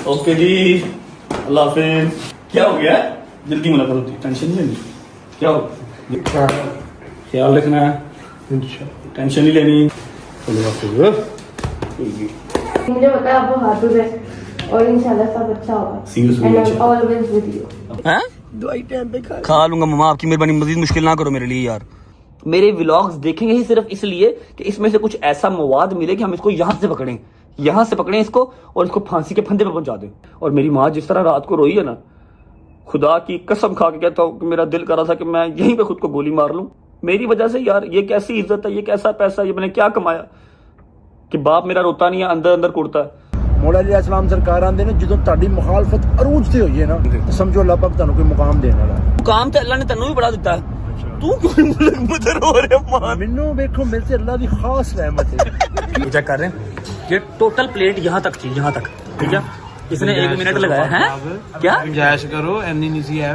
Okay जी, अल्लाह हाफिज। क्या हो गया? जल्दी मुलाकात होती, टेंशन नहीं लेनी। क्या हो? ख्याल रखना है, टेंशन नहीं लेनी। मुझे पता है आप बहादुर है और इंशाल्लाह सब अच्छा होगा। Seriously, And I'm always with you. हैं? दवाई टाइम पे खा लूंगा मामा, आपकी मेहरबानी, मजीद मुश्किल ना करो मेरे लिए यार। मेरे व्लॉग्स देखेंगे ही सिर्फ इसलिए कि इसमें से कुछ ऐसा मवाद मिले कि हम इसको यहाँ से पकड़ें इसको और इसको फांसी के फंदे पे पहुंचा दें। और मेरी माँ जिस तरह रात को रोई है ना, खुदा की कसम खा के कहता हूँ कि मेरा दिल कर रहा था कि मैं यहीं पे खुद को गोली मार लूं। मेरी वजह से यार, ये कैसी इज्जत है, ये कैसा पैसा, ये मैंने क्या कमाया कि बाप मेरा रोता नहीं है, अंदर अंदर कुड़ता है। मौला अली अलैहिस्सलाम सरकार आंदे ने ਜਦੋਂ ਤੁਹਾਡੀ ਮੁਖਾਲਫਤ ਅਰੂਜ ਤੇ ਹੋਈ ਹੈ ਨਾ ਤੇ ਸਮਝੋ ਅੱਲਾਹ ਪਾਕ ਤੁਹਾਨੂੰ ਕੋਈ ਮੁਕਾਮ ਦੇਣ ਵਾਲਾ ਹੈ। मुकाम तो अल्लाह ने तेनू भी बड़ा दिता है। तू क्यों मुझे रो रहे मान? ਮੈਨੂੰ ਵੇਖੋ ਮੇਰੇ ਤੇ ਅੱਲਾਹ ਦੀ ਖਾਸ ਰਹਿਮਤ है। चेक कर रहे हैं, ये टोटल प्लेट यहाँ तक थी, यहाँ तक, ठीक है। इसने 1 मिनट लगाया है। क्या गुंजाइश करो, एनी नहीं सी है।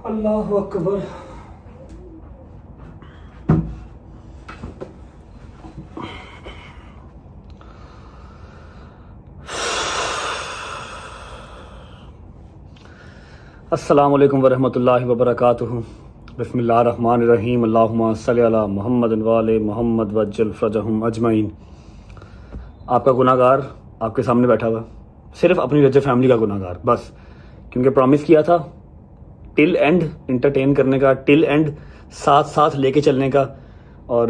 अल्लाह अकबर। अस्सलाम वालेकुम वरहमतुल्लाहि वबरकातुहू। बिस्मिल्लाहिर्रहमानिर्रहीम। अल्लाहुम्मा सल्लि अला मुहम्मद व आले मुहम्मद वज्जल फरजहुम अजमईन। आपका गुनाहगार आपके सामने बैठा हुआ, सिर्फ अपनी रज्जे फैमिली का गुनाहगार, बस। क्योंकि प्रॉमिस किया था टिल एंड इंटरटेन करने का, टिल एंड साथ साथ लेके चलने का, और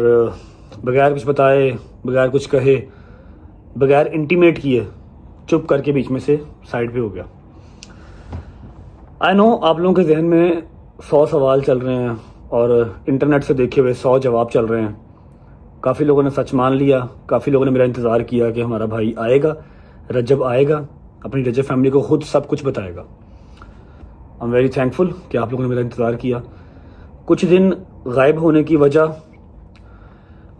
बगैर कुछ बताए, बगैर कुछ कहे, बगैर इंटीमेट किए चुप करके बीच में से साइड पे हो गया। आई नो आप लोगों के जहन में 100 सवाल चल रहे हैं और इंटरनेट से देखे हुए 100 जवाब चल रहे हैं। काफ़ी लोगों ने सच मान लिया, काफ़ी लोगों ने मेरा इंतज़ार किया कि हमारा भाई आएगा, रजब आएगा, अपनी रजब फैमिली को खुद सब कुछ बताएगा। आई एम वेरी थैंकफुल कि आप लोगों ने मेरा इंतज़ार किया। कुछ दिन गायब होने की वजह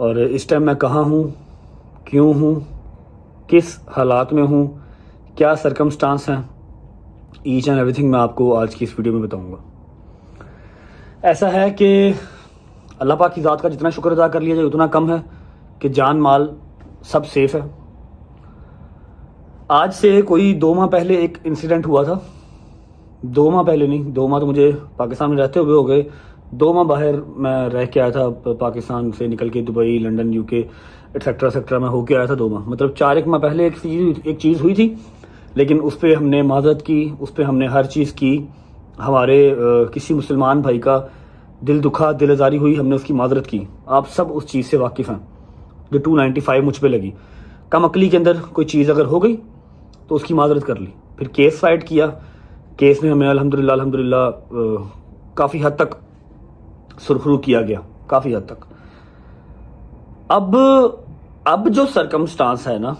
और इस टाइम मैं कहाँ हूँ, क्यों हूँ, किस हालात में हूँ, क्या सरकमस्टांस हैं, ईच एंड एवरीथिंग मैं आपको आज की इस वीडियो में बताऊंगा। ऐसा है कि अल्लाह पाक की ज़ात का जितना शुक्र अदा कर लिया जाए उतना कम है कि जान माल सब सेफ है। आज से कोई 2 माह पहले एक इंसिडेंट हुआ था। 2 माह पहले नहीं, 2 माह तो मुझे पाकिस्तान में रहते हुए हो गए। 2 माह बाहर मैं रह के आया था, पाकिस्तान से निकल के दुबई, लंदन, यूके एक्सेट्रा मैं होके आया था 2 माह। मतलब 4 माह पहले एक चीज़ हुई थी, लेकिन उस पर हमने माजरत की, उस पर हमने हर चीज़ की। हमारे किसी मुसलमान भाई का दिल दुखा, दिल आज़ारी हुई, हमने उसकी माजरत की। आप सब उस चीज़ से वाकिफ़ हैं। जो 295 मुझ पे लगी, कम अकली के अंदर कोई चीज़ अगर हो गई तो उसकी माजरत कर ली। फिर केस फाइट किया, केस में हमें अल्हम्दुलिल्लाह काफ़ी हद तक सुरखरू किया गया, काफ़ी हद तक। अब जो सरकमस्टांस है ना,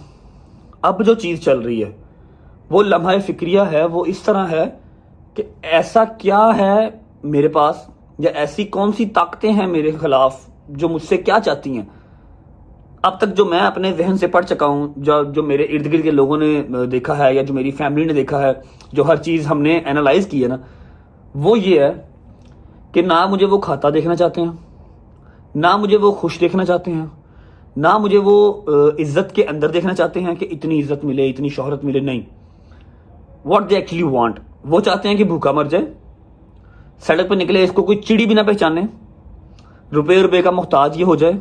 अब जो चीज़ चल रही है, वो लम्हा फिक्रिया है। वो इस तरह है कि ऐसा क्या है मेरे पास, या ऐसी कौन सी ताकतें हैं मेरे खिलाफ जो मुझसे क्या चाहती हैं। अब तक जो मैं अपने जहन से पढ़ चुका हूँ, जो मेरे इर्द गिर्द के लोगों ने देखा है, या जो मेरी फैमिली ने देखा है, जो हर चीज़ हमने एनालाइज की है ना, वो ये है कि ना मुझे वो खाता देखना चाहते हैं, ना मुझे वो खुश देखना चाहते हैं, ना मुझे वो इज्जत के अंदर देखना चाहते हैं कि इतनी इज्जत मिले, इतनी शोहरत मिले। नहीं, वॉट दे एक्चुअली वांट, वो चाहते हैं कि भूखा मर जाए, सड़क पर निकले इसको कोई चिड़ी भी ना पहचाने, रुपए का मोहताज ये हो जाए,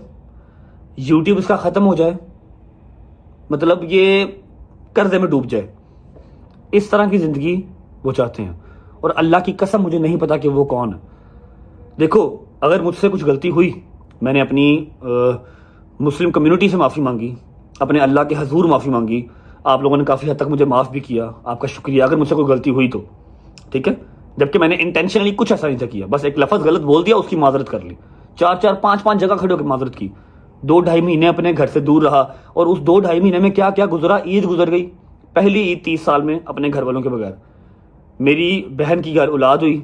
यूट्यूब इसका ख़त्म हो जाए, मतलब ये कर्जे में डूब जाए। इस तरह की ज़िंदगी वो चाहते हैं। और अल्लाह की कसम मुझे नहीं पता कि वो कौन है। देखो, अगर मुझसे कुछ गलती हुई, मैंने अपनी मुस्लिम कम्युनिटी से माफ़ी मांगी, अपने अल्लाह के हजूर माफ़ी मांगी, आप लोगों ने काफ़ी हद तक मुझे माफ़ भी किया, आपका शुक्रिया। अगर मुझसे कोई गलती हुई तो ठीक है, जबकि मैंने इंटेंशनली कुछ ऐसा नहीं था किया, बस एक लफ्ज़ गलत बोल दिया, उसकी माजरत कर ली। 4-4, 5-5 जगह खड़े होकर माजरत की। 2-2.5 महीने अपने घर से दूर रहा, और उस 2-2.5 महीने में क्या क्या गुजरा। ईद गुजर गई, पहली ईद 30 साल में अपने घर वालों के बगैर। मेरी बहन की घर औलाद हुई,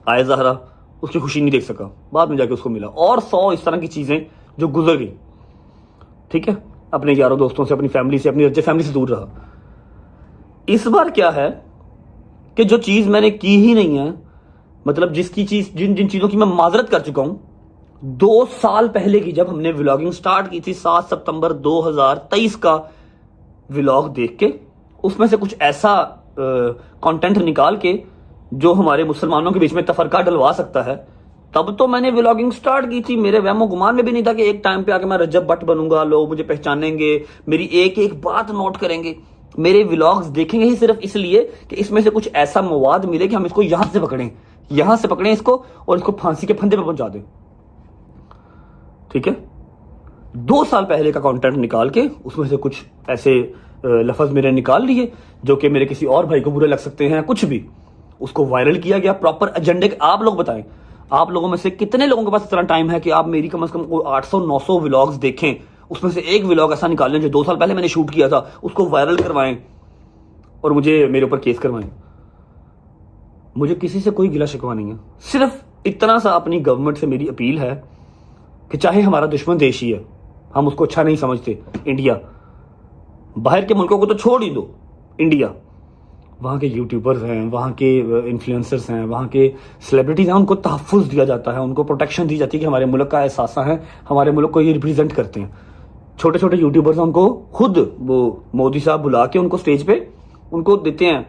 आए ज़हरा, उसकी खुशी नहीं देख सका, बाद में जाके उसको मिला। और 100 इस तरह की चीज़ें जो गुजर गई, ठीक है, अपने यारों दोस्तों से, अपनी फैमिली से, अपनी रज्जे फैमिली से दूर रहा। इस बार क्या है कि जो चीज़ मैंने की ही नहीं है, मतलब जिसकी चीज जिन जिन चीजों की मैं माजरत कर चुका हूं, 2 साल पहले की जब हमने व्लॉगिंग स्टार्ट की थी 7 सितंबर 2023 का व्लॉग देख के उसमें से कुछ ऐसा कंटेंट निकाल के जो हमारे मुसलमानों के बीच में तफरका डलवा सकता है, तब तो मैंने व्लॉगिंग स्टार्ट की थी। मेरे वहमो गुमान में भी नहीं था कि एक टाइम पे आके मैं रजब भट्ट बनूंगा, लोग मुझे पहचानेंगे, मेरी एक एक बात नोट करेंगे, मेरे व्लॉग्स देखेंगे ही सिर्फ इसलिए कि इसमें से कुछ ऐसा मवाद मिले कि हम इसको यहां से पकड़ें इसको और इसको फांसी के फंदे पे पहुंचा दें। ठीक है, 2 साल पहले का कंटेंट निकाल के उसमें से कुछ ऐसे लफ्ज मेरे निकाल लिए जो कि मेरे किसी और भाई को बुरे लग सकते हैं, कुछ भी, उसको वायरल किया गया प्रॉपर एजेंडे। आप लोग बताएं, आप लोगों में से कितने लोगों के पास इतना टाइम है कि आप मेरी कम से कम 800-900 व्लॉग्स देखें, उसमें से एक व्लॉग ऐसा निकालें जो 2 साल पहले मैंने शूट किया था, उसको वायरल करवाएं और मुझे मेरे ऊपर केस करवाएं। मुझे किसी से कोई गिला शिकवा नहीं है, सिर्फ इतना सा अपनी गवर्नमेंट से मेरी अपील है कि चाहे हमारा दुश्मन देश ही है, हम उसको अच्छा नहीं समझते, इंडिया, बाहर के मुल्कों को तो छोड़ ही दो, इंडिया, वहाँ के यूट्यूबर्स हैं, वहाँ के इन्फ्लुएंसर्स हैं, वहाँ के सेलिब्रिटीज हैं, उनको तहफ़्फ़ुज़ दिया जाता है, उनको प्रोटेक्शन दी जाती है कि हमारे मुल्क का एहसास है, हमारे मुल्क को ये रिप्रेजेंट करते हैं। छोटे छोटे यूट्यूबर्स हैं, उनको खुद वो मोदी साहब बुला के उनको स्टेज पे उनको देते हैं,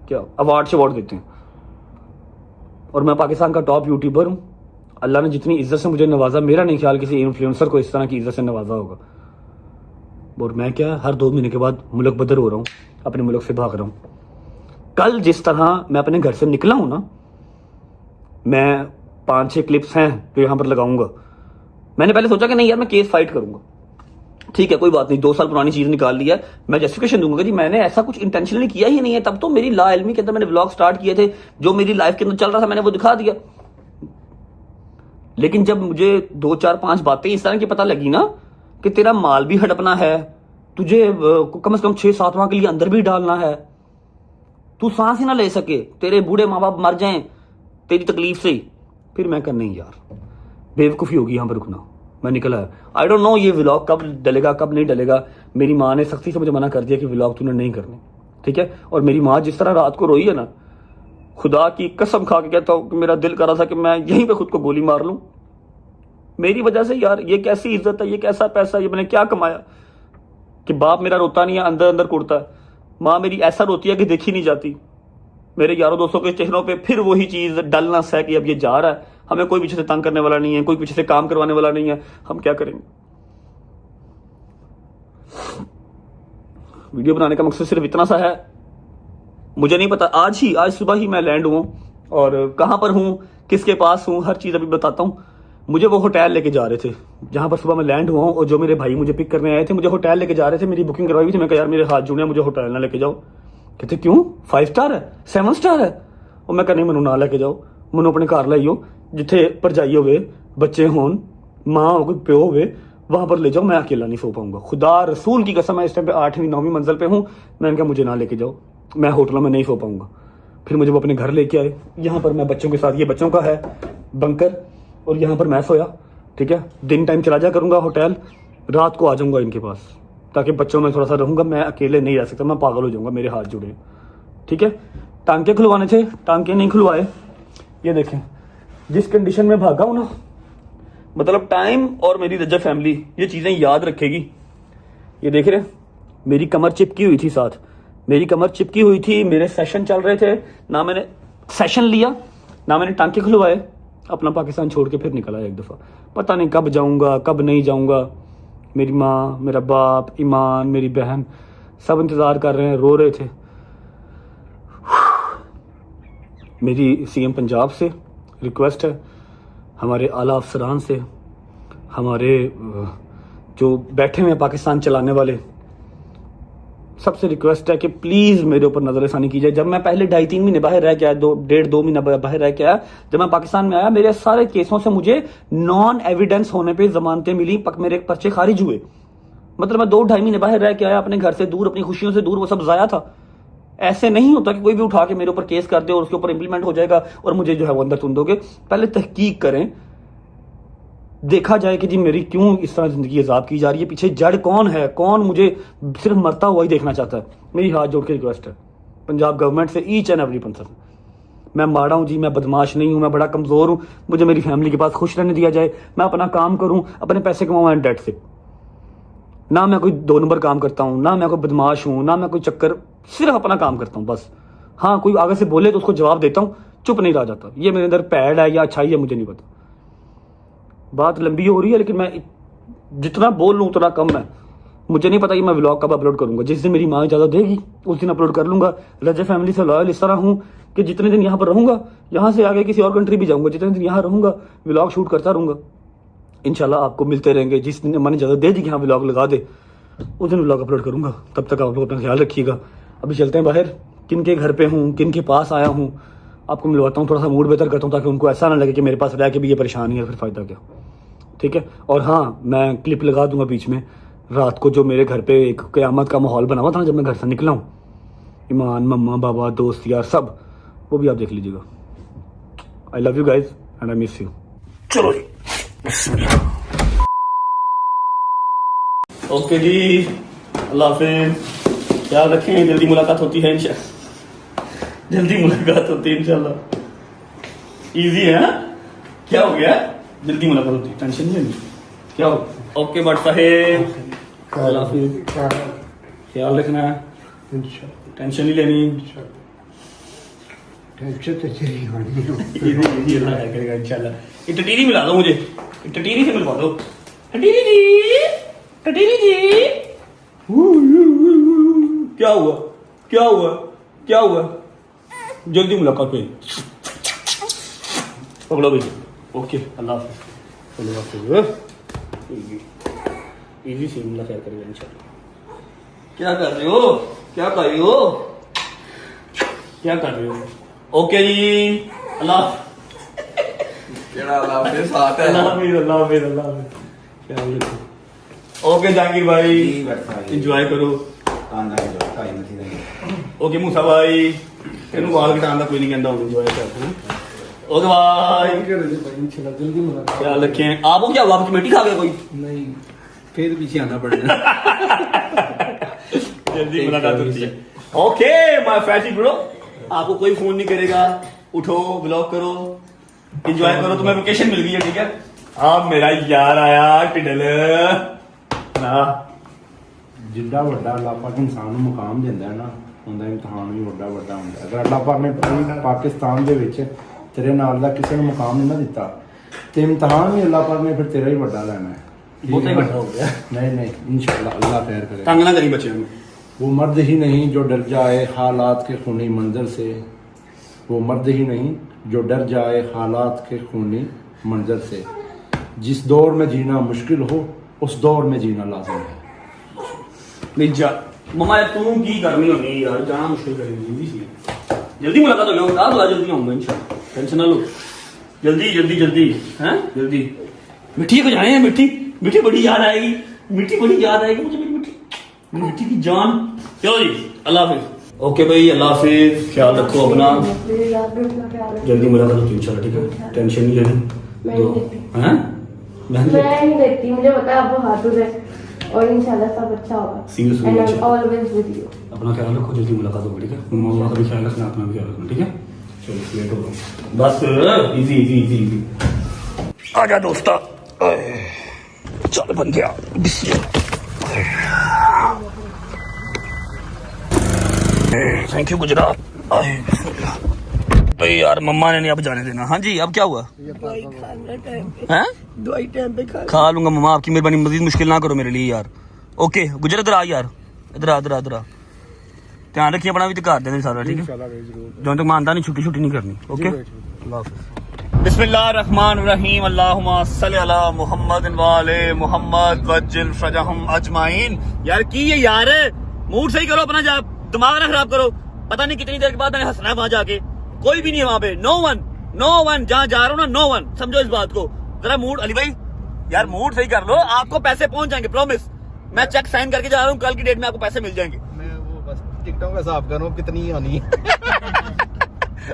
क्या अवार्ड देते हैं। और मैं पाकिस्तान का टॉप यूट्यूबर हूँ, अल्लाह ने जितनी इज्जत से मुझे नवाजा, मेरा नहीं ख्याल किसी इन्फ्लुएंसर को इस तरह की इज्जत से नवाजा होगा। और मैं क्या हर 2 महीने के बाद मुल्क बदर हो रहा हूँ, अपने मुल्क से भाग रहा हूँ। कल जिस तरह मैं अपने घर से निकला हूं ना, मैं 5-6 क्लिप्स हैं जो यहां पर लगाऊंगा। मैंने पहले सोचा कि नहीं यार मैं केस फाइट करूंगा, ठीक है कोई बात नहीं, 2 साल पुरानी चीज निकाल ली है, मैं जस्टिफिकेशन दूंगा कि जी मैंने ऐसा कुछ इंटेंशनली किया ही नहीं है। तब तो मेरी लाइल्मी के अंदर मैंने व्लॉग स्टार्ट किए थे, जो मेरी लाइफ के अंदर चल रहा था मैंने वो दिखा दिया। लेकिन जब मुझे 2-4-5 बातें इस तरह की पता लगी ना कि तेरा माल भी हड़पना है, तुझे कम से कम 6-7 माह के लिए अंदर भी डालना है, तू सांस ही ना ले सके, तेरे बूढ़े माँ बाप मर जाएं तेरी तकलीफ से ही, फिर मैं कर नहीं यार, बेवकूफ़ी होगी यहाँ पर रुकना। मैं निकला है, आई डोंट नो ये व्लॉग कब डलेगा कब नहीं डलेगा। मेरी माँ ने सख्ती से मुझे मना कर दिया कि व्लॉग तूने नहीं करने, ठीक है। और मेरी माँ जिस तरह रात को रोई है ना, खुदा की कसम खा के कहता हूँ कि मेरा दिल कर रहा था कि मैं यहीं पे खुद को गोली मार लूँ, मेरी वजह से। यार ये कैसी इज्जत है, ये कैसा पैसा, ये मैंने क्या कमाया कि बाप मेरा रोता नहीं है, अंदर अंदर कुड़ता है, माँ मेरी ऐसा रोती है कि देखी नहीं जाती। मेरे यारों दोस्तों के चेहरों पे फिर वही चीज डलनेस है कि अब ये जा रहा है, हमें कोई पीछे से तंग करने वाला नहीं है, कोई पीछे से काम करवाने वाला नहीं है, हम क्या करेंगे। वीडियो बनाने का मकसद सिर्फ इतना सा है, मुझे नहीं पता, आज सुबह ही मैं लैंड हूं और कहां पर हूं, किसके पास हूं, हर चीज अभी बताता हूं। मुझे वो होटल लेके जा रहे थे जहां पर सुबह मैं लैंड हुआ हूं, और जो मेरे भाई मुझे पिक करने आए थे मुझे होटल लेके जा रहे थे, मेरी बुकिंग करवाई हुई थी। मैं कहा यार मेरे हाथ जुड़े, मुझे होटल ना लेके जाओ। कहते क्यों, 5 स्टार है, 7 स्टार है। और मैं कहा नहीं, मैनू ना लेके जाओ, मैनू अपने घर लाइयो, जिथे भरजाई होवे, बच्चे होन, माँ हो, कोई प्यो होवे, वहां पर ले जाओ, मैं अकेला नहीं सो पाऊंगा। खुदा रसूल की कसम, मैं इस टाइम पे 8वीं-9वीं मंजिल पे हूँ। मैंने कहा मुझे ना लेके जाओ, मैं होटलों में नहीं सो पाऊंगा। फिर मुझे वो अपने घर लेके आए, यहाँ पर मैं बच्चों के साथ, ये बच्चों का है बंकर, और यहाँ पर मैं सोया, ठीक है। दिन टाइम चला जा करूंगा होटल, रात को आ जाऊंगा इनके पास, ताकि बच्चों में थोड़ा सा रहूंगा, मैं अकेले नहीं रह सकता, मैं पागल हो जाऊंगा, मेरे हाथ जुड़े, ठीक है। टांके खुलवाने थे, टांके नहीं खुलवाए। ये देखें जिस कंडीशन में भागा हूं ना, मतलब टाइम और मेरी रजब फैमिली ये चीजें याद रखेगी। ये देख रहे, मेरी कमर चिपकी हुई थी, साथ मेरी कमर चिपकी हुई थी, मेरे सेशन चल रहे थे, ना मैंने सेशन लिया ना मैंने टांके खुलवाए, अपना पाकिस्तान छोड़ के फिर निकला एक दफा। पता नहीं कब जाऊंगा कब नहीं जाऊंगा। मेरी माँ, मेरा बाप, ईमान, मेरी बहन सब इंतजार कर रहे हैं, रो रहे थे। मेरी सीएम पंजाब से रिक्वेस्ट है, हमारे आला अफसरान से, हमारे जो बैठे हुए हैं पाकिस्तान चलाने वाले, सबसे रिक्वेस्ट है कि प्लीज मेरे ऊपर नजरसानी की जाए। जब मैं पहले 2.5-3 महीने बाहर रह के आया, 1.5-2 महीना बाहर रह के आया, जब मैं पाकिस्तान में आया, मेरे सारे केसों से मुझे नॉन एविडेंस होने पे जमानतें मिली, मेरे पर्चे खारिज हुए। मतलब मैं 2-2.5 महीने बाहर रह के आया, अपने घर से दूर, अपनी खुशियों से दूर, वो सब जाया था। ऐसे नहीं होता कि कोई भी उठा के मेरे ऊपर केस कर दे और उसके ऊपर इंप्लीमेंट हो जाएगा और मुझे जो है वो अंदर तुम दोगे। पहले तहकीक करें, देखा जाए कि जी मेरी क्यों इस तरह जिंदगी अजाब की जा रही है, पीछे जड़ कौन है, कौन मुझे सिर्फ मरता हुआ ही देखना चाहता है। मेरी हाथ जोड़ के रिक्वेस्ट है पंजाब गवर्नमेंट से, ईच एंड एवरी पर्सन, मैं माड़ा हूँ जी, मैं बदमाश नहीं हूँ, मैं बड़ा कमज़ोर हूँ, मुझे मेरी फैमिली के पास खुश रहने दिया जाए, मैं अपना काम करूँ, अपने पैसे कमाऊँ एंड डेट से। ना मैं कोई 2 नंबर काम करता हूँ, ना मैं कोई बदमाश हूँ, ना मैं कोई चक्कर, सिर्फ अपना काम करता हूँ बस। हाँ, कोई आगे से बोले तो उसको जवाब देता हूँ, चुप नहीं रह जाता। ये मेरे अंदर पैड है या अच्छाई है, मुझे नहीं पता। बात लंबी हो रही है लेकिन मैं जितना बोल लूँ उतना कम है। मुझे नहीं पता कि मैं व्लॉग कब अपलोड करूंगा, जिस दिन मेरी माँ इजाज़त देगी उस दिन अपलोड कर लूंगा। रजा फैमिली से लॉयल इस तरह हूँ कि जितने दिन यहाँ पर रहूंगा, यहाँ से आगे किसी और कंट्री भी जाऊंगा, जितने दिन यहाँ रहूंगा व्लॉग शूट करता रहूंगा। इंशाल्लाह आपको मिलते रहेंगे। जिस दिन मैंने इजाज़त दे दी कि हाँ व्लॉग लगा दे, उस दिन व्लॉग अपलोड करूंगा। तब तक आप लोग अपना ख्याल रखिएगा। अभी चलते हैं बाहर, किन के घर पे हूँ, किन के पास आया हूँ, आपको मिलवाता हूँ, थोड़ा सा मूड बेहतर करता हूँ ताकि उनको ऐसा ना लगे कि मेरे पास रह के भी ये परेशानी है, फिर फ़ायदा क्या। ठीक है। और हाँ, मैं क्लिप लगा दूंगा बीच में, रात को जो मेरे घर पे एक क़यामत का माहौल बना हुआ था ना जब मैं घर से निकला हूँ, ईमान, मम्मा, बाबा, दोस्त यार सब, वो भी आप देख लीजिएगा। I love you guys and I miss you. चलो जी, ओके जी, अल्लाह हाफिज़, ख्याल रखें, जल्दी मुलाकात होती है इंशाल्लाह, जल्दी मुलाकात होती है इंशाल्लाह। इजी है ना? क्या हो गया? जल्दी मुलाकात होती है, टेंशन नहीं है। क्या हो? ओके बट साहेब, अल्लाह हाफिज़, ख्याल रखना, टेंशन नहीं लेनी। टेंशन तो चली होनी हो। इजी अल्लाह खैर करेगा इंशाल्लाह। ये टटीरी मिला दो मुझे, ये टटीरी से मिलवा दो। टटीरी जी, टटीरी जी, क्या हुआ? क्या हुआ? क्या हुआ? जल्दी मुलाकात हुई। पकड़ो भाई। ओके, अल्लाह हाफिज़, अल्लाह हाफिज़। इजी से अल्लाह खैर करेगा इंशाल्लाह। क्या कर रहे हो? क्या कर रहे हो? क्या कर रहे हो? ओके जी, अल्लाह अल्लाह हाफिज़, साथ है। अल्लाह हाफिज़, अल्लाह हाफिज़, अल्लाह हाफिज़। ख्याल रखो। ओके जहांगीर भाई, इंजॉय करो। ओके मूसा भाई, तेन वाल कटाने का कोई नहीं कहता, इंजॉय कर। ओके भाई, जल्दी मुलाकात। ख्याल रखें। आपको क्या हुआ? कमेटी खा गया कोई? नहीं, फिर पीछे आना पड़ेगा। जल्दी मुलाकात होती है। ओके माय फैटी ब्रो, आपको कोई फोन नहीं करेगा, उठो, ब्लॉग करो, एंजॉय करो, तुम्हें वेकेशन मिल गई है। ठीक है, आप मेरा यार आया टिडल ना, जिड्डा ਵੱਡਾ ਅੱਲਾਹ ਪਾਕ ਇਨਸਾਨ ਨੂੰ ਮੁਕਾਮ ਦਿੰਦਾ ਹੈ ਨਾ, ਉਹਦਾ ਇਮਤਿਹਾਨ ਵੀ ਵੱਡਾ ਵੱਡਾ ਹੁੰਦਾ ਹੈ। ਅਗਰ ਅੱਲਾਹ ਪਾਕ ਨੇ ਪਾਕਿਸਤਾਨ ਦੇ ਵਿੱਚ ਤੇਰੇ ਨਾਲ ਦਾ ਕਿਸੇ ਨੂੰ ਮੁਕਾਮ ਨਹੀਂ ਨਾ ਦਿੱਤਾ ਤੇ ਇਮਤਿਹਾਨ ਵੀ ਅੱਲਾਹ ਪਾਕ ਨੇ ਫਿਰ ਤੇਰਾ ਹੀ ਵੱਡਾ ਲੈਣਾ ਹੈ। बहुत ही बड़ा हो गया। नहीं नहीं, इंशाल्लाह अल्लाह खैर करे। तंग ना करी बच्चे में। वो मर्द ही नहीं जो डर जाए हालात के खूनी मंजर से, वो मर्द ही नहीं जो डर जाए हालात के खूनी मंजर से। जिस दौर में जीना मुश्किल हो उस दौर में जीना लाजिम है। नहीं जा मम्मा, तू की करनी होनी यार, जाना मुश्किल करेगी। जल्दी मुलाकात हो गया, जल्दी आऊंगा इंशाल्लाह, टेंशन ना लो। जल्दी जल्दी जल्दी, हैं जल्दी। मिट्टी को जाने हैं, मिट्टी मिट्टी बड़ी याद आएगी, मिट्टी बड़ी याद आएगी मुझे, मिट्टी मिट्टी की जान। चलो जी, अल्लाह हाफिज़। ओके भाई, अल्लाह हाफिज़, ख्याल रखो अपना, जल्दी मुलाकात होती है इंशाल्लाह। ठीक है, टेंशन नहीं लेनी। मैं नहीं लेती। हैं? मैं नहीं मैं नहीं लेती, मुझे पता है आप बहादुर है और इंशाल्लाह सब अच्छा होगा। Seriously, एंड आई इंशाल्लाह। Always with you. अपना ख्याल रखो, जल्दी मुलाकात होगी। ठीक है, मम्मा का भी ख्याल रखना, अपना भी ख्याल रखना। ठीक है, चलो लेट हो गए बस। Easy easy easy easy. आजा दोस्ता, चल बन गया। Thank you Gujarat. भाई यार मम्मा ने नहीं अब जाने देना। हाँ जी, अब क्या हुआ? हैं? दवाई टाइम पे खा लूंगा मम्मा, आपकी मेहरबानी, मजीद मुश्किल ना करो मेरे लिए यार। ओके गुजर, इधर आ यार, इधर आ, इधर आ, इधर आ। ध्यान रखिए अपना भी, तो कर देना सारा। ठीक है, जब तक मानता नहीं, छुट्टी छुट्टी नहीं करनी। ओके, अल्लाह हाफिज़। बिस्मिल्लाहिर्रहमानिर्रहीम, अल्लाहुम्मा सल्लि अला मुहम्मद व आले मुहम्मद वज्जिल फरजहुम अजमाइन। यार की ये यार, मूड सही करो अपना, जा दिमाग ना खराब करो। पता नहीं कितनी देर के बाद मैंने हंसना है वहां जाके, कोई भी नहीं है वहां पे, नो वन जहां जा रहा हूँ ना, नो वन। समझो इस बात को जरा। मूड अली भाई यार, मूड सही कर लो, आपको पैसे पहुंच जाएंगे, प्रॉमिस। मैं चेक साइन करके जा रहा हूँ, कल की डेट में आपको पैसे मिल जाएंगे। मैं वो बस टिकटों का हिसाब करूँ कितनी आनी है।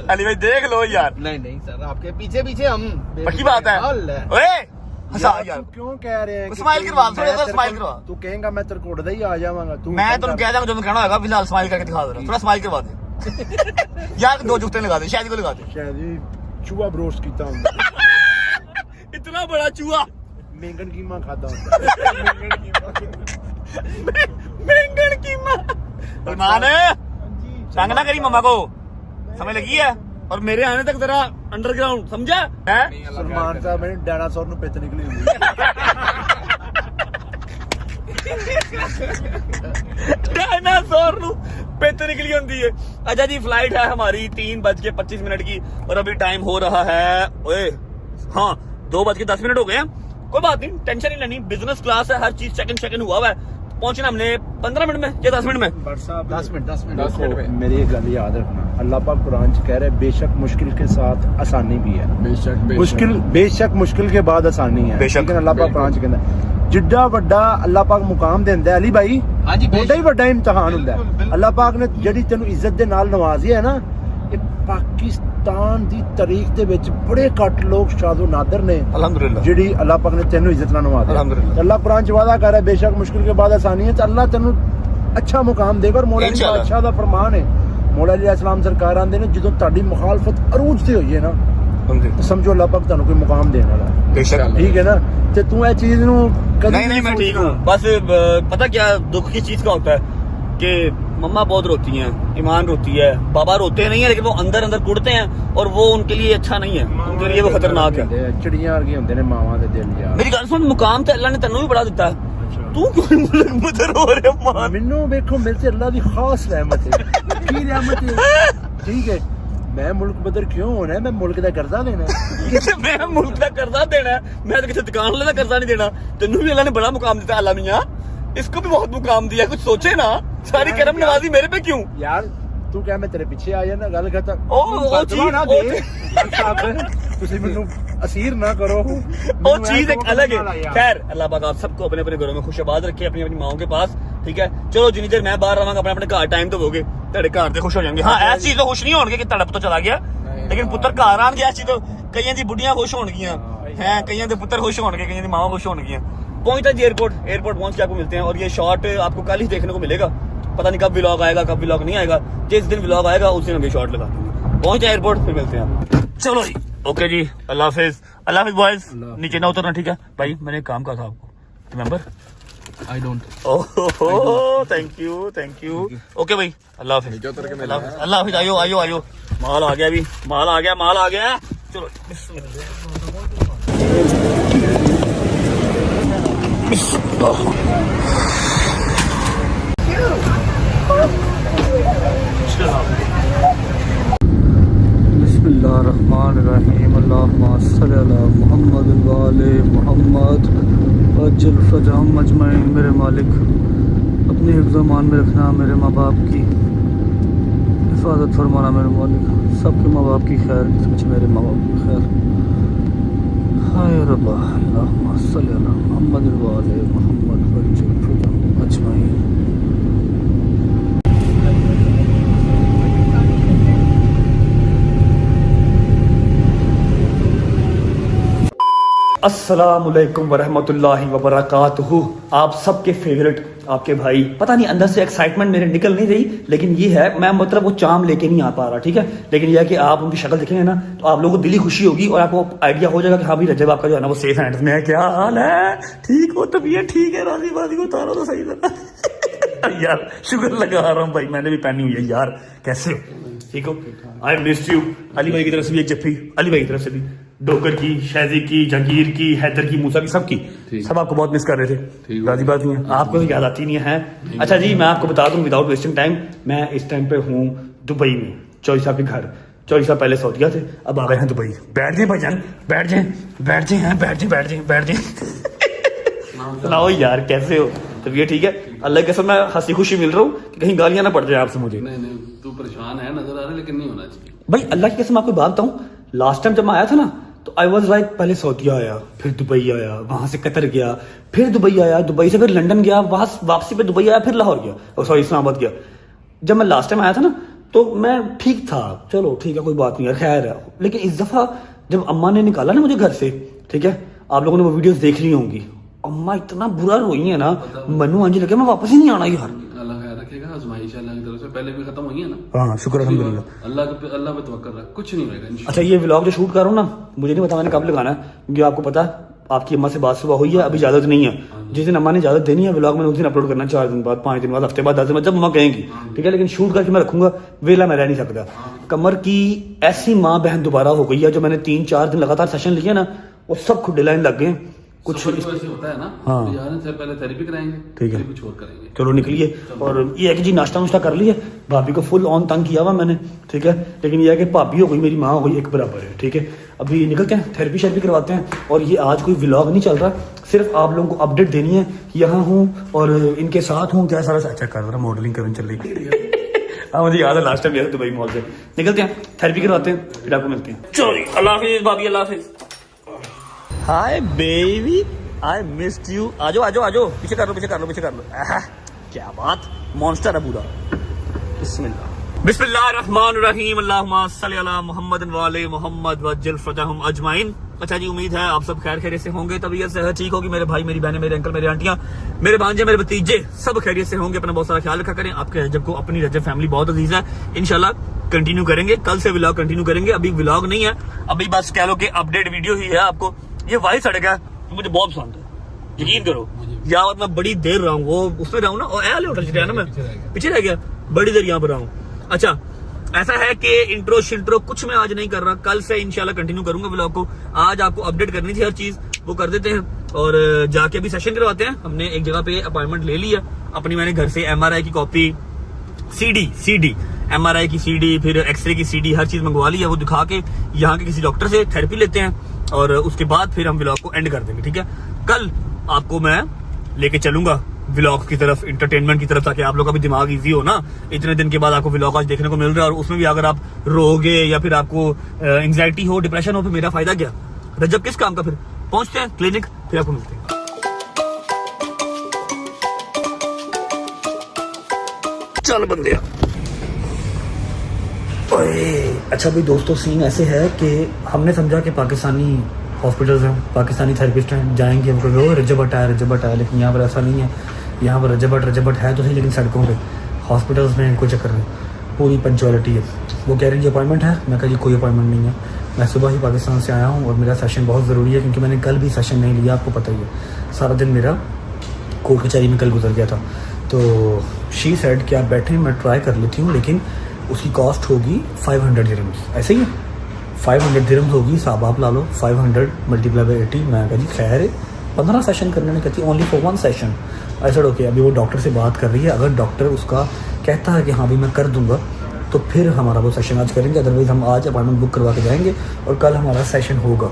अली भाई देख लो यार, नहीं नहीं सर, आपके पीछे पीछे हम। पक्की बात है। ओए हंसा यार, क्यों कह रहे हैं? स्माइल करवा, थोड़ा सा स्माइल करवा। तू कहेगा मैं तेरे को उड़दा ही आ जावांगा। तू मैं तुम कह दूंगा जो मैं कहना होगा, फिलहाल स्माइल करके दिखा दे रहा, थोड़ा स्माइल करवा दे। यार 2 जुगते लगा दे, शायद को लगा दे। शायद जी चूहा ब्रोस्ट कीता हुंदा, इतना बड़ा चूहा मेंगन कीमा खादा हुंदा। बैंगन कीमा। ईमान तंग ना करी मम्मा को, समझ लगी है? और मेरे आने तक तेरा अंडरग्राउंड समझा है? सलमान साहब मैंने डायनासोर नु पित निकली हुंदी। डायनासोर नु पित निकली होती है। अच्छा जी, फ्लाइट है हमारी 3:25 की और अभी टाइम हो रहा है, ओए हाँ 2:10 हो गए हैं। कोई बात नहीं, टेंशन नहीं लेनी, बिजनेस क्लास है, हर चीज सेकंड हुआ है। पहुंचना हमने 15 मिनट में या 10 मिनट में। 10 मिनट में। मेरी एक गल याद रखना, अल्लाह पाक कुरान च कह रहे बेशक मुश्किल के साथ आसानी भी है। बेशक मुश्किल के बाद आसानी है। बेशक। लेकिन अल्लाह पाक कुरान च कहंदा जिड्डा वड्डा अल्लाह पाक मुकाम देंदा है अली भाई, हाँ जी, ओडा ही वड्डा इम्तिहान हुंदा है। अल्लाह पाक ने ਜਿਹੜੀ ਤੈਨੂੰ ਇੱਜ਼ਤ ਦੇ ਨਾਲ ਨਵਾਜ਼ੀ ਹੈ ਨਾ, ਇਹ ਪਾਕਿਸਤਾਨ ਦੀ ਤਾਰੀਖ ਦੇ ਵਿੱਚ ਬੜੇ ਘੱਟ ਲੋਕ ਸ਼ਾਦੋ ਨਾਦਰ ਨੇ अल्हम्दुलिल्लाह। ਜਿਹੜੀ अल्लाह पाक ने ਤੈਨੂੰ ਇੱਜ਼ਤ ਨਾਲ ਨਵਾਜ਼ਿਆ। अल्हम्दुलिल्लाह। अल्लाह कुरान च वादा कर रहा है बेशक मुश्किल के बाद आसानी है, तो अल्लाह तैਨੂੰ अच्छा मुकाम देगा। और मौला अली इंशाअल्लाह। बादशाह ਦਾ फरमान है, मौला अली अलैहिस्सलाम सरकार आंदे ने ਜਦੋਂ ਤੁਹਾਡੀ ਮੁਖਾਲਫਤ ਅਰੂਜ ਤੇ ਹੋਈ ਹੈ ਨਾ, तो समझो अल्लाह पाक ਤੁਹਾਨੂੰ ਕੋਈ मुकाम देने वाला है। बेशक। ठीक है ना? तो तू ये चीज नु नहीं मैं ठीक हूँ। बस पता क्या दुख की चीज का होता है कि मम्मा बहुत रोती हैं, ईमान रोती है, बाबा रोते नहीं है, लेकिन वो अंदर अंदर कुड़ते हैं और वो उनके लिए अच्छा नहीं है, उनके लिए वो खतरनाक है। चिड़ियां वर्गे होंदे ने मावां दे दिल यार। मेरी गल सुन, मुकाम तो अल्लाह ने तेनों भी बड़ा दिता है, तू क्यों मुल्क मुदर हो रहे मान? मैनू देखो मेरे से अल्लाह दी खास रहमत है। की रहमत है? ठीक है, मैं मुल्क बदर क्यों होना है? मैं मुल्क दा कर्जा लेना है। मैं मुल्क का कर्जा देना है, मैं तो किसी दुकान वाले का कर्जा नहीं देना। तेनू भी अल्लाह ने बड़ा मुकाम दिता, अल्लाह मियां इसको भी बहुत मुकाम दिया, कुछ सोचे ना, सारी करम नवाजी मेरे पे क्यों? यार तू क्या मैं तेरे पीछे आ जाना, गल खत्म। ओ चीज ना दे तुसी मैनू असीर ना करो। वो चीज एक अलग है। खैर अल्लाह पाक आप सबको अपने अपने घरों में खुशआबाद रखे, अपनी अपनी माओं के पास। ठीक है, चलो जिन्नी देर मैं बाहर रहांगा अपने अपने घर टाइम तो होगे, तेरे घर से खुश हो जाएंगे। हाँ ऐसी चीज तो खुश नहीं होंगे कि तेरा पुत्र चला गया, लेकिन पुत्र घर आन गया, ऐसी तो कईयां दी बुढ़ियां खुश होणगियां हैं, कईयां दे पुत्र खुश होणगे, कईयां दी मावां खुश होणगियां। पहुंचता जी एयरपोर्ट पहुंच के आपको मिलते हैं। और ये शॉट आपको कल ही देखने को मिलेगा, पता नहीं कब व्लॉग आएगा कब व्लॉग नहीं आएगा। जिस दिन व्लॉग आएगा उस दिन हम ये शॉट लगा देंगे। पहुंच जाए एयरपोर्ट, फिर मिलते हैं। चलो जी, ओके जी, अल्लाह हाफिज बॉयज। नीचे ना उतरना, ठीक है भाई? मैंने एक काम कहा था आपको, remember? I don't. Oh thank you. Okay भाई, अल्लाह हाफिज। अल्लाह हाफिज। आयो माल आ गया, अभी माल आ गया। चलो बिस्मिल्लाहिर्रहमानिर्रहीम। अल्लाहुम्मा सल्ली अला मुहम्मद व आले मुहम्मद वअज्जिल फरजहम अजमईन। मेरे मालिक अपनी हिफ्ज़-ओ-मान में रखना, मेरे माँ बाप की हिफाजत फरमाना मेरे मालिक, सबके माँ बाप की खैर, सच मेरे माँ बाप की खैर। हाय रब्बा, अल्लाहुम्मा सल्ली अला मुहम्मद व आले मुहम्मद वअज्जिल फरजहम अजमईन। अस्सलामुअलैकुम वरहमतुल्लाहि वबरकातुहू। आप सबके फेवरेट आपके भाई, पता नहीं अंदर से एक्साइटमेंट मेरे निकल नहीं रही, लेकिन ये है, मैं मतलब वो चाम लेके नहीं आ पा रहा। ठीक है, लेकिन यह है कि आप उनकी शक्ल देखेंगे ना तो आप लोगों को दिली खुशी होगी और आपको आइडिया हो जाएगा कि हाँ भाई रजब आपका जो है ना वो सेफ हैंड्स में है। क्या हाल है? ठीक हो? तबीयत ठीक है? राजी बाजी को उतारो तो सही था। यार शुक्र लगा रहा हूँ भाई, मैंने भी पहनी हुई है यार। कैसे हो? ठीक हो? I missed you. अली भाई की तरफ से भी एक जफ्फी, अली भाई की तरफ से भी, डोकर की, शहजी की, जहांगीर की, हैदर की, मूसा की, सबकी, सब आपको बहुत मिस कर रहे थे। राजी बात नहीं है, आपको तो याद आती नहीं है। अच्छा जी, मैं आपको बता दूं विदाउट वेस्टिंग टाइम, मैं इस टाइम पे हूँ दुबई में, चौधरी साहब के घर। चौधरी साहब पहले सऊदीया थे, अब आ गए हैं दुबई। बैठ जाए भाईजान, बैठ जाए। सुनाओ यार, कैसे हो? तबीयत ठीक है? अल्लाह के कसम मैं हंसी खुशी मिल रहा हूँ कि कहीं गालियां ना पड़ जाए आपसे मुझे। नहीं तू परेशान है नजर आ रहा है, लेकिन नहीं होना चाहिए भाई। अल्लाह की कसम आपको बात बताऊं, लास्ट टाइम जब मैं आया था ना तो आई वॉज लाइक, पहले सऊदीया आया, फिर दुबई आया, वहां से कतर गया, फिर दुबई आया, दुबई से फिर लंदन गया, वहां वापसी पे दुबई आया, फिर लाहौर गया, सॉरी इस्लामाबाद गया। जब मैं लास्ट टाइम आया था ना तो मैं ठीक था, चलो ठीक है कोई बात नहीं है, खैर है। लेकिन इस दफा जब अम्मा ने निकाला ना मुझे घर से, ठीक है, आप लोगों ने वो वीडियोस देख ली होंगी, अम्मा इतना बुरा रोई है ना, मनु अंज लगे मैं वापस ही नहीं आना यार। अल्लाह खैर रखेगा, आजमाइश अल्लाह की तरफ से पहले भी खत्म हुई है ना। हाँ शुक्र अल्हम्दुलिल्लाह। अल्लाह पे तवक्कल रख, कुछ नहीं होगा इंशाल्लाह। अच्छा, ये व्लॉग जो शूट कर रहा हूँ ना, मुझे नहीं पता मैंने कब लगाना है, क्योंकि आपको पता है आपकी अम्मा से बात सुबह हुई है, अभी इजाजत नहीं है। जिस दिन अम्मा ने इजाजत देनी है व्लॉग मैंने उस दिन अपलोड करना है, 4 दिन बाद, 5 दिन बाद, हफ्ते बाद, 10 दिन बाद, जब अम्मा कहेंगी, ठीक है। लेकिन शूट करके मैं रखूंगा, वेला मैं रह नहीं सकता। कमर की ऐसी माँ बहन दोबारा हो गई है, जो मैंने 3-4 दिन लगातार सेशन लिए ना, वो सब खुद लाइन लग गए कुछ। ऐसे होता है ना, हाँ। जाने से पहले थेरेपी कराएंगे, ठीक है, फिर कुछ और करेंगे। चलो निकलिए। और ये है कि जी नाश्ता नुश्ता कर लिया, भाभी को फुल ऑन तंग किया हुआ मैंने, ठीक है। लेकिन ये है कि भाभी हो गई मेरी माँ हो गई, एक बराबर है, ठीक है। अभी निकलते हैं, थेरेपी शेरेपी करवाते हैं। और ये आज कोई व्लॉग नहीं चल रहा, सिर्फ आप लोगों को अपडेट देनी है, यहाँ हूँ और इनके साथ हूँ, क्या सारा अच्छा कर रहा, मॉडलिंग करने चल रही। हाँ मुझे याद है लास्ट टाइम गया था दुबई मॉल से। निकलते हैं, थेरेपी करवाते हैं, फिर आपको मिलते हैं। चलो जी, अल्लाह हाफिज़ भाभी, अल्लाह हाफिज़। Hi baby, I missed you. आजो आजो आजो, पीछे कर लो, पीछे कर लो, पीछे कर लो। क्या बात, मॉन्स्टर है पूरा। बिस्मिल्लाह बिस्मिल्लाहिर्रहमानिर्रहीम, अल्लाहुम्मा सल्ली अला मुहम्मद व आले मुहम्मद वज्जिल फतहम अजमाइन। अच्छा जी, उम्मीद है आप सब खैर खैरियत से होंगे, तबीयत सेहत ठीक होगी। मेरे भाई, मेरी बहनें, मेरे अंकल, मेरे आंटियां, मेरे भांजे, मेरे भतीजे सब खैरियत से होंगे। अपना बहुत सारा ख्याल रखा करें। आपके रजब को, अपनी रजब फैमिली बहुत अजीज है। इंशाल्लाह कंटिन्यू करेंगे, कल से व्लॉग कंटिन्यू करेंगे। अभी व्लॉग नहीं है, अभी बस कह लो कि अपडेट वीडियो ही है। आपको ये वाइट सड़क है, मुझे बहुत पसंद है, यकीन करो यार। मैं बड़ी देर रहा हूँ, वो उसमें रहा हूँ ना, और होटल ना, मैं पीछे रह गया, बड़ी देर यहाँ पर रहा हूँ। अच्छा, ऐसा है कि इंट्रो शिंट्रो कुछ मैं आज नहीं कर रहा, कल से इंशाल्लाह कंटिन्यू करूंगा व्लॉग को। आज आपको अपडेट करनी थी हर चीज, वो कर देते हैं और जाके अभी सेशन करवाते हैं। हमने एक जगह पे अपॉइंटमेंट ले लिया अपनी, मैंने घर से MRI की कॉपी, CD MRI की CD, फिर एक्सरे की CD, हर चीज मंगवा ली है। वो दिखा के यहाँ के किसी डॉक्टर से थेरेपी लेते हैं और उसके बाद फिर हम व्लॉग को एंड कर देंगे, ठीक है। कल आपको मैं लेके चलूंगा व्लॉग की तरफ, इंटरटेनमेंट की तरफ, ताकि आप लोग का भी दिमाग इजी हो ना। इतने दिन के बाद आपको व्लॉग आज देखने को मिल रहा है, और उसमें भी अगर आप रोगे या फिर आपको एंजाइटी हो, डिप्रेशन हो, फिर मेरा फायदा क्या, रजब किस काम का। फिर पहुंचते हैं क्लिनिक, फिर आपको मिलते हैं। चल बंदे। अच्छा भाई दोस्तों, सीन ऐसे है कि हमने समझा कि पाकिस्तानी हॉस्पिटल्स हैं, पाकिस्तानी थेरेपिस्ट हैं, जाएंगे वो कहेंगे रजब हट आया, लेकिन यहाँ पर ऐसा नहीं है। यहाँ पर रजब हट है तो सही, लेकिन सड़कों पे, हॉस्पिटल्स में कोई चक्कर नहीं, पूरी पंचुअलिटी है। वो कह रहे हैं अपॉइंटमेंट है, मैं कहा जी कोई अपॉइंटमेंट नहीं है, मैं सुबह ही पाकिस्तान से आया हूँ और मेरा सेशन बहुत ज़रूरी है, क्योंकि मैंने कल भी सेशन नहीं लिया, आपको पता ही है। सारा दिन मेरा कोर्ट कचहरी में कल गुजर गया था। तो शी सेड कि आप बैठे, मैं ट्राई कर लेती हूँ, लेकिन उसकी कॉस्ट होगी 500 दिरहम्स, ऐसे ही है 500 दिरहम्स होगी। साहब आप ला लो 500 मल्टीप्लाई बाई 80। मैं कहा जी खैर है, 15 सेशन करने में कहती ओनली फॉर 1 सेशन। ऐसा ओके, अभी वो डॉक्टर से बात कर रही है, अगर डॉक्टर उसका कहता है कि हाँ भाई मैं कर दूंगा, तो फिर हमारा वो सेशन आज करेंगे। अदरवाइज़ हम आज अपॉइंटमेंट बुक करवा के जाएंगे और कल हमारा सेशन होगा।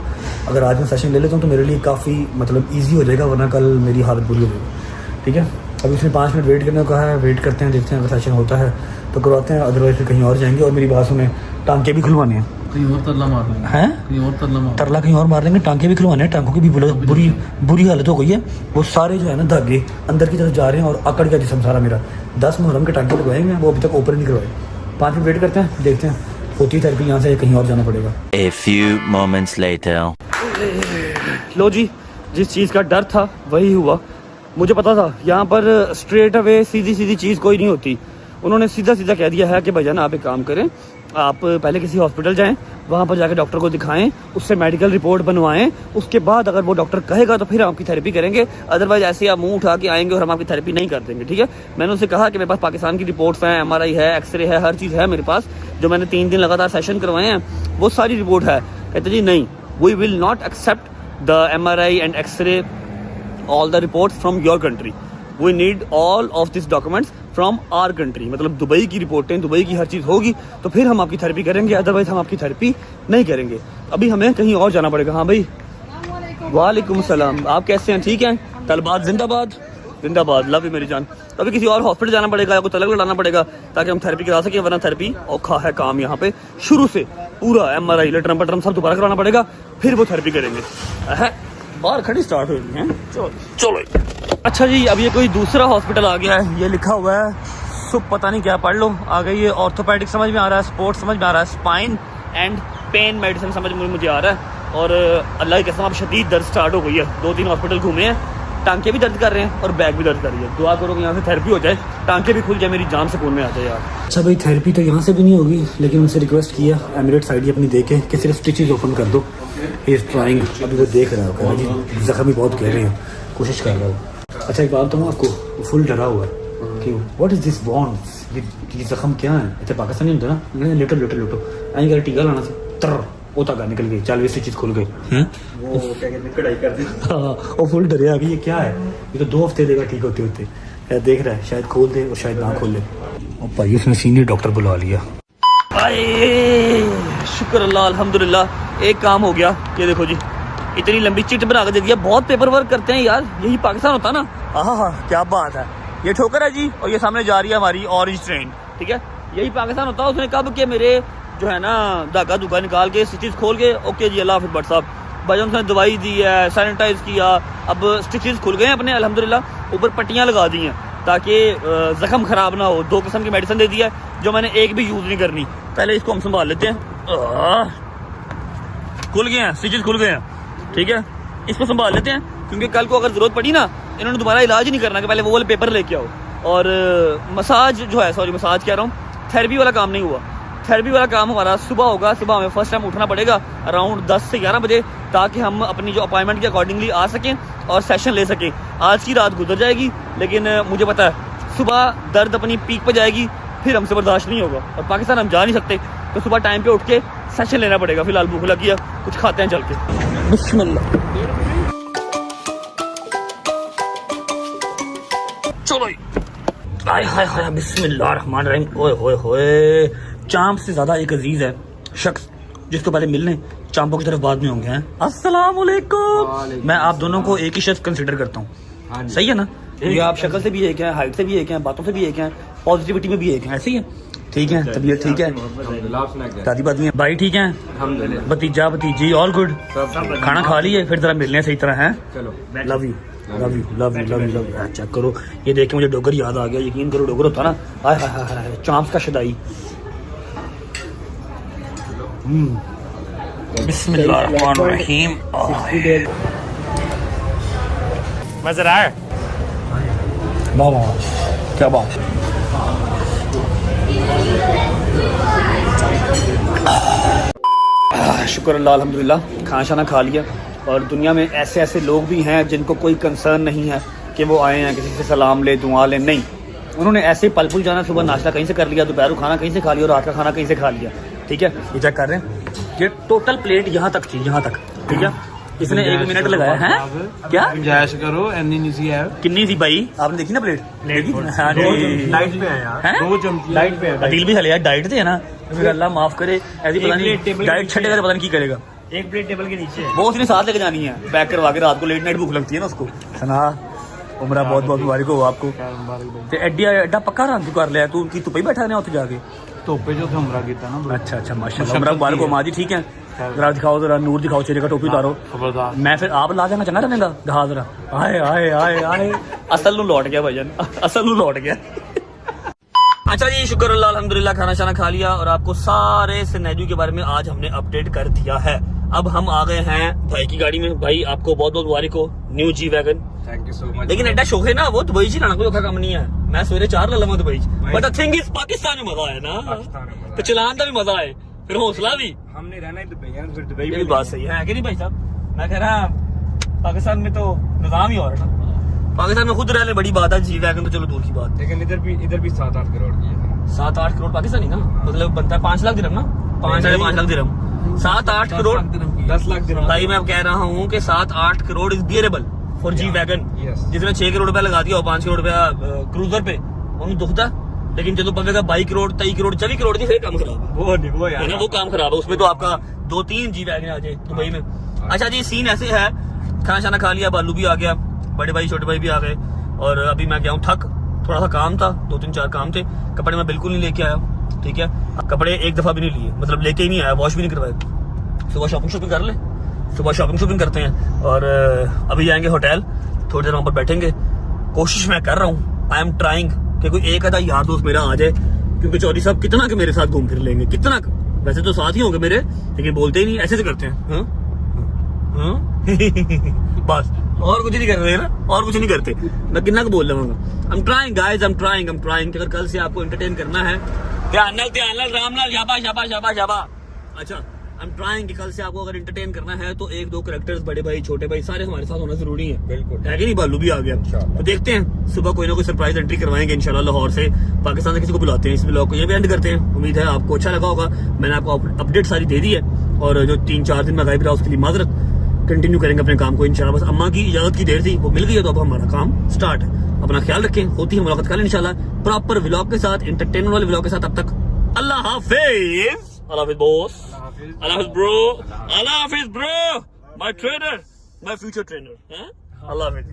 अगर आज मैं सेशन ले लेता हूँ तो मेरे लिए काफ़ी मतलब ईजी हो जाएगा, वरना कल मेरी हालत बुरी हो जाएगी, ठीक है। अभी उसने 5 मिनट वेट करने को कहा है, वेट करते हैं, देखते हैं अगर सेशन होता है तो करवाते हैं, अदरवाइज फिर कहीं और जाएंगे। और मेरी बात सुने, टांके भी खुलवाने हैं, कहीं और तरला मार लेंगे, हैं कहीं और तरला कहीं और मार लेंगे, टांके भी खुलवाने हैं। टांकों की भी बुरी हालत हो गई है, वो सारे जो है ना धागे अंदर की तरफ जा रहे हैं और अकड़ गया जिसम सारा मेरा। 10 मुहर्रम के टांके लगवाएंगे, वो अभी तक ऊपर नहीं करवाए। 5 मिनट वेट करते हैं, देखते हैं होती थेरेपी, यहाँ से कहीं और जाना पड़ेगा। A few moments later. लो जी, जिस चीज़ का डर था वही हुआ। मुझे पता था यहाँ पर स्ट्रेट अवे सीधी चीज़ कोई नहीं होती। उन्होंने सीधा कह दिया है कि भैया आप एक काम करें, आप पहले किसी हॉस्पिटल जाएं, वहाँ पर जाकर डॉक्टर को दिखाएं, उससे मेडिकल रिपोर्ट बनवाएं, उसके बाद अगर वो डॉक्टर कहेगा तो फिर आपकी थेरेपी करेंगे, अदरवाइज ऐसे आप मुंह उठा के आएंगे और हम आपकी थेरेपी नहीं कर देंगे, ठीक है। मैंने उससे कहा कि मेरे पास पाकिस्तान की रिपोर्ट्स हैं, MRI है, एक्सरे है, हर चीज़ है मेरे पास, जो मैंने 3 दिन लगातार सेशन करवाए हैं, वो सारी रिपोर्ट है। कहते जी नहीं, we will not accept the MRI and x-ray, all the reports from your country, we need all of these documents from our country। मतलब दुबई की रिपोर्टें, दुबई की हर चीज़ होगी तो फिर हम आपकी थेरेपी करेंगे, अदरवाइज हम आपकी थेरेपी नहीं करेंगे। अभी हमें कहीं और जाना पड़ेगा। हाँ भाई, वालेकुम सलाम, आप कैसे हैं? ठीक हैं, तलबात जिंदाबाद, जिंदाबाद, लव यू मेरी जान। तो अभी किसी और हॉस्पिटल जाना पड़ेगा या कोई तलब लड़ाना पड़ेगा ताकि हम थेरेपी करा सकें, वरना थेरेपी औखा है काम यहाँ पे। शुरू से पूरा MRI लेटरम पटरम सब दोबारा कराना पड़ेगा, फिर वो थेरेपी करेंगे। बाहर खड़ी स्टार्ट हो गई है, चलो। अच्छा जी, अब ये कोई दूसरा हॉस्पिटल आ गया है, ये लिखा हुआ है सुप, पता नहीं क्या, पढ़ लो। आ गई ये ऑर्थोपेडिक समझ में आ रहा है, स्पोर्ट्स समझ में आ रहा है, स्पाइन एंड पेन मेडिसिन समझ में मुझे आ रहा है। और अल्लाह की कसम अब शदीद दर्द स्टार्ट हो गई है। 2-3 हॉस्पिटल घूमे हैं, टांके भी दर्द कर रहे हैं और बैक भी दर्द कर रही है। दुआ करो कि यहाँ से थेरेपी हो जाए, टांके भी खुल जाए, मेरी जान सुकून में आ जाए यार। अच्छा भाई, थेरेपी तो यहाँ से भी नहीं होगी, लेकिन उनसे रिक्वेस्ट किया एमिरेट्स आईडी अपनी दे के कि सिर्फ स्टिचेज ओपन कर दो। ही इज ट्राइंग, अभी वो देख रहा है जी, जख्म भी बहुत कह रहे हैं, कोशिश कर रहा हूँ। अच्छा एक बात तो आपको, फुल डरा हुआ है कि व्हाट इज दिस बॉन्ड्स, ये जख्म क्या है? इतने पाकिस्तानी होते ना, लेटो लेटो लेटो आई कर टीका लाना से तर वो तक निकल गई, 40 स्टिचेस खुल गए हैं। वो क्या कहते हैं, कढ़ाई कर दी। हाँ, वो फुल डरे अभी, ये क्या है, ये तो 2 हफ्ते देगा ठीक होते होते। देख रहा है शायद खोल दे और शायद ना खोल दे। और भाई उसने सीनियर डॉक्टर बुला लिया। आए शुक्र अल्लाह अल्हम्दुलिल्लाह, एक काम हो गया। ये देखो जी, इतनी लंबी चिट बना के दे दिया। बहुत पेपर वर्क करते हैं यार, यही पाकिस्तान होता ना। हाँ क्या बात है। ये ठोकर है जी, और ये सामने जा रही है हमारी ऑरेंज ट्रेन, ठीक है, यही पाकिस्तान होता है। उसने कब के मेरे जो है ना धागा धुगा निकाल के स्टिचेस खोल के, ओके जी अल्लाह हाफिज़ भट्ट साहब, भाई उसने दवाई दी है, सैनिटाइज किया, अब स्टिचेस खुल गए हैं अपने अल्हम्दुलिल्लाह। ऊपर पट्टियाँ लगा दी हैं ताकि जख्म खराब ना हो। 2 किस्म की मेडिसिन दे दी है जो मैंने एक भी यूज़ नहीं करनी। पहले इसको हम संभाल लेते हैं। खुल गए हैं, स्टिचेस खुल गए हैं, ठीक है, इसको संभाल लेते हैं, क्योंकि कल को अगर ज़रूरत पड़ी ना, इन्होंने दोबारा इलाज ही नहीं करना कि पहले वो वाले पेपर लेके आओ। और मसाज जो है, सॉरी मसाज कह रहा हूँ, थेरेपी वाला काम नहीं हुआ। थेरेपी वाला काम हमारा सुबह होगा। सुबह हमें फर्स्ट टाइम उठना पड़ेगा अराउंड 10 से 11 बजे, ताकि हम अपनी जो अपॉइंटमेंट के अकॉर्डिंगली आ सकें और सेशन ले सकें। आज की रात गुजर जाएगी, लेकिन मुझे पता है सुबह दर्द अपनी पीक पर जाएगी, फिर हमसे बर्दाश्त नहीं होगा और पाकिस्तान हम जा नहीं सकते, तो सुबह टाइम पे उठ के सेशन लेना पड़ेगा। फिलहाल भूख लगी है, कुछ खाते हैं चल के। बिस्मिल्लाह, चलो हाय हाय हाय, बिस्मिल्लाह रहमान रहीम। ओए होए होए, चांप से ज्यादा एक अजीज है शख्स जिसको पहले मिलने चांपों की तरफ बाद में होंगे हैं। अस्सलाम वालेकुम। मैं आप दोनों को एक ही शख्स कंसिडर करता हूँ, सही है ना? ये आप शक्ल से भी एक हैं, हाइट से भी एक हैं, बातों से भी एक हैं, पॉजिटिविटी में भी एक हैं, ऐसे ही है? ठीक है, तबीयत ठीक है, दादी बादी भाई ठीक है, भतीजा भतीजी ऑल गुड, खाना खा लिए? फिर जरा मिलने सही तरह है। Love you love you love you love you love you. Check करो, ये देख के मुझे डोगर याद आ गया। यकीन करो, डोगर होता ना, हाय हाय हाय हाय, चांप्स का शदाई। बिस्मिल्लाहिर्रहमानिर्रहीम। मज़ा आ रहा है? वाह क्या बात। शुक्र अल्लाह अल्हम्दुलिल्लाह, खाना शाना खा लिया। और दुनिया में ऐसे ऐसे लोग भी हैं जिनको कोई कंसर्न नहीं है कि वो आए हैं किसी से सलाम ले, दुआ ले, नहीं, उन्होंने ऐसे पल पुल जाना। सुबह नाश्ता कहीं से कर लिया, दोपहर को खाना कहीं से खा लिया और रात का खाना कहीं से खा लिया, ठीक है। ये चेक कर रहे हैं, ये टोटल प्लेट यहाँ तक थी, यहाँ तक, ठीक है। इसने 1 मिनट लगाया है। क्या गुंजाइश करो, एनी नहीं सी है। कितनी थी भाई? आपने देखी ना प्लेट? हाँ जी, लाइट पे है यार, 2 चमची लाइट पे है। अदील भी हले यार, डाइट थे ना, फिर अल्लाह माफ करे, ऐसी पता नहीं डाइट छटेगा तो पता नहीं की करेगा। 1 प्लेट टेबल के नीचे है, वो उसने साथ लेके जानी है, पैक करवा के। रात को लेट नाइट भूख लगती है ना उसको। सना उमरा बहुत बहुत मुबारक हो आपको। एड्डा पक्का रंग कर लिया तू, की धुप्पे बैठा रहा उत्थे जाके? धुप्पे जो हमरा कीता ना। अच्छा अच्छा, माशाल्लाह, उमरा मुबारक हो माँ जी, ठीक है। जरा दिखाओ, जरा नूर दिखाओ चेहरे का, टोपी उतारो। मैं फिर आप ला देना चंगा रहेगा। दिखा जरा, आए आए आए आए, असल नू लौट गया भाईजान, असल नू लौट गया। अच्छा जी, शुक्र अल्लाह अल्हम्दुलिल्लाह, खाना शाना खा लिया और आपको सारे सिनेरियो के बारे में आज हमने अपडेट कर दिया है। अब हम आ गए हैं भाई की गाड़ी में। भाई आपको बहुत बहुत मुबारक हो, new G wagon. Thank you so much. लेकिन एड्डा शौक है ना, वो दुबई चलाना कोई औखा काम नहीं है। मैं सवेरे 4 ला लवा Dubai, but the thing is Pakistan में मजा है ना, तो चलान का भी मजा है, फिर हौसला भी। हमने रहना ही दुबई है, फिर दुबई भी बात सही है कि नहीं भाई साहब? मैं कह रहा पाकिस्तान में तो निजाम ही और है ना, पाकिस्तान में खुद रहने बड़ी बात है, जी वैगन तो चलो दूर की बात। लेकिन इधर भी 7-8 करोड़ की है। 7-8 करोड़ पाकिस्तानी ना, मतलब बनता है 5 लाख दिरहम ना, 5-5.5 लाख दिरहम। 7-8 करोड़ 10 लाख दिरहम। भाई मैं कह रहा हूँ कि 7-8 crore is bearable for G wagon. जिसने 6 करोड़ रुपया लगा दिया और 5 करोड़ रुपया क्रूजर पे, उन्हें दुखता। लेकिन जो पवेगा 22 करोड़ 23 करोड़ 24 करोड़ की, फिर काम खराब है वो यार, वो काम खराब है। उसमें तो आपका 2-3 जी वैगन आ जाए दुबई में। अच्छा जी, सीन ऐसे है, खाना शाना खा लिया, बालू भी आ गया, बड़े भाई छोटे भाई भी आ गए, और अभी मैं गया हूँ थक, थोड़ा सा काम था, 2-3-4 काम थे। कपड़े मैं बिल्कुल नहीं लेके आया, ठीक है, कपड़े एक दफा भी नहीं लिए, मतलब लेके ही नहीं आया, वॉश भी नहीं करवाया। सुबह शॉपिंग कर ले, सुबह शॉपिंग करते हैं और अभी जाएंगे होटल, थोड़ी देर वहां पर बैठेंगे। कोशिश मैं कर रहा हूँ, आई एम ट्राइंग कि कोई एक आधा यार दोस्त मेरा आ जाए, क्योंकि चौधरी साहब कितना के मेरे साथ घूम फिर लेंगे, कितना, वैसे तो साथ ही होंगे मेरे, लेकिन बोलते ही नहीं, ऐसे से करते हैं। बस और कुछ नहीं कर रहे ना, और कुछ नहीं करते। मैं कितना को बोल रहा हूँ, I'm trying guys, I'm trying। अगर कल से आपको एंटरटेन करना है, ध्यान नाल रामलाल शाबाश। अच्छा I'm trying कि कल से आपको अगर एंटरटेन करना है तो एक दो कैरेक्टर्स, बड़े भाई छोटे भाई सारे हमारे साथ होना जरूरी है। बिल्कुल। है कि नहीं, बालू भी आ गया। तो देखते हैं सुबह कोई ना कोई सरप्राइज एंट्री करवाएंगे इंशाल्लाह। लाहौर से पाकिस्तान से किसी को बुलाते हैं। इस ब्लॉग को ये भी एंड करते हैं। उम्मीद है आपको अच्छा लगा होगा। मैंने आपको अपडेट सारी दे दी है, और जो 3-4 दिन में गायब रहा उसके लिए माजरत। कंटिन्यू करेंगे अपने काम को इंशाल्लाह। बस अम्मा की इजाजत की देर थी, वो मिल गई है, तो अब हमारा काम स्टार्ट है। अपना ख्याल रखें, होती है मुलाकात कल इंशाल्लाह प्रॉपर व्लॉग के साथ, एंटरटेनमेंट वाले व्लॉग के साथ। अब तक अल्लाह हाफिज। अल्लाह हाफिज बॉस, अल्लाह हाफिज ब्रो, अल्लाह हाफिज bro, my trainer, my future trainer. अल्लाह हाफिज।